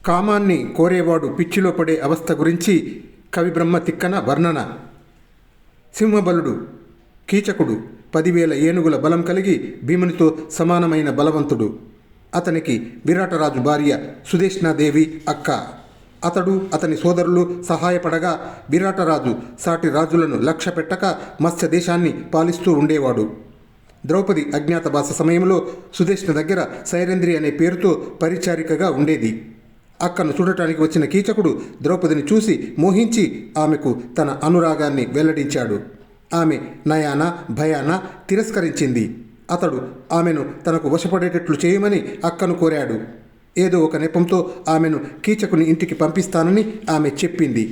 కామాన్ని కోరేవాడు పిచ్చిలో పడే అవస్థ గురించి కవిబ్రహ్మ తిక్కన వర్ణన. సింహబలుడు కీచకుడు 10,000 ఏనుగుల బలం కలిగి భీమునితో సమానమైన బలవంతుడు. అతనికి విరాటరాజు భార్య సుదేష్ణాదేవి అక్క. అతడు అతని సోదరులు సహాయపడగా విరాటరాజు సాటి రాజులను లక్ష్య పెట్టక మత్స్య దేశాన్ని పాలిస్తూ ఉండేవాడు. ద్రౌపది అజ్ఞాతవాస సమయంలో సుదేష్ణ దగ్గర సైరంధ్రి అనే పేరుతో పరిచారికగా ఉండేది. అక్కను చూడటానికి వచ్చిన కీచకుడు ద్రౌపదిని చూసి మోహించి ఆమెకు తన అనురాగాన్ని వెల్లడించాడు. ఆమె నయాన భయాన తిరస్కరించింది. అతడు ఆమెను తనకు వశపడేటట్లు చేయమని అక్కను కోరాడు. ఏదో ఒక నెపంతో ఆమెను కీచకుని ఇంటికి పంపిస్తానని ఆమె చెప్పింది.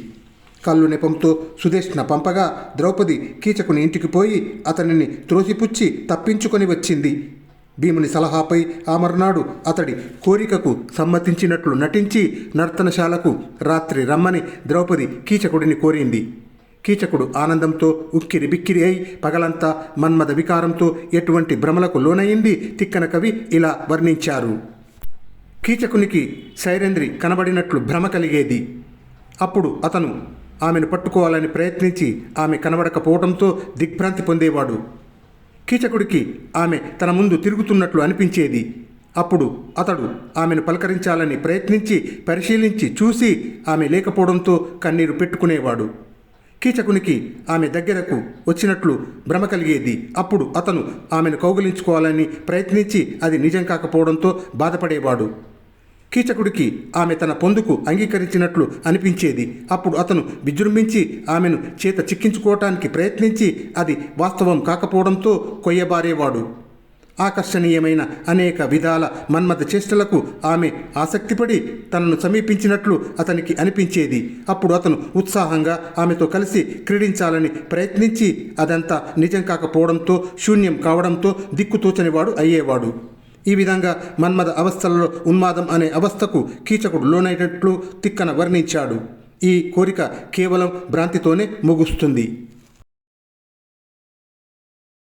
కళ్ళు నెపంతో సుదేష్ణ పంపగా ద్రౌపది కీచకుని ఇంటికి పోయి అతనిని త్రోసిపుచ్చి తప్పించుకొని వచ్చింది. భీముని సలహాపై ఆ మర్నాడు అతడి కోరికకు సమ్మతించినట్లు నటించి నర్తనశాలకు రాత్రి రమ్మని ద్రౌపది కీచకుడిని కోరింది. కీచకుడు ఆనందంతో ఉక్కిరి బిక్కిరి అయి పగలంతా మన్మథ వికారంతో ఎటువంటి భ్రమలకు లోనయింది తిక్కన కవి ఇలా వర్ణించారు. కీచకునికి సైరంధ్రి కనబడినట్లు భ్రమ కలిగేది. అప్పుడు అతను ఆమెను పట్టుకోవాలని ప్రయత్నించి ఆమె కనబడకపోవడంతో దిగ్భ్రాంతి పొందేవాడు. కీచకుడికి ఆమె తన ముందు తిరుగుతున్నట్లు అనిపించేది. అప్పుడు అతడు ఆమెను పలకరించాలని ప్రయత్నించి పరిశీలించి చూసి ఆమె లేకపోవడంతో కన్నీరు పెట్టుకునేవాడు. కీచకునికి ఆమె దగ్గరకు వచ్చినట్లు భ్రమ కలిగేది. అప్పుడు అతను ఆమెను కౌగిలించుకోవాలని ప్రయత్నించి అది నిజం కాకపోవడంతో బాధపడేవాడు. కీచకుడికి ఆమె తన పొందుకు అంగీకరించినట్లు అనిపించేది. అప్పుడు అతను విజృంభించి ఆమెను చేత చిక్కించుకోవటానికి ప్రయత్నించి అది వాస్తవం కాకపోవడంతో కొయ్యబారేవాడు. ఆకర్షణీయమైన అనేక విధాల మన్మథ చేష్టలకు ఆమె ఆసక్తిపడి తనను సమీపించినట్లు అతనికి అనిపించేది. అప్పుడు అతను ఉత్సాహంగా ఆమెతో కలిసి క్రీడించాలని ప్రయత్నించి అదంతా నిజం కాకపోవడంతో శూన్యం కావడంతో దిక్కుతోచనివాడు అయ్యేవాడు. ఈ విధంగా మన్మథ అవస్థలలో ఉన్మాదం అనే అవస్థకు కీచకుడు లోనైనట్లు తిక్కన వర్ణించాడు. ఈ కోరిక కేవలం భ్రాంతితోనే ముగుస్తుంది.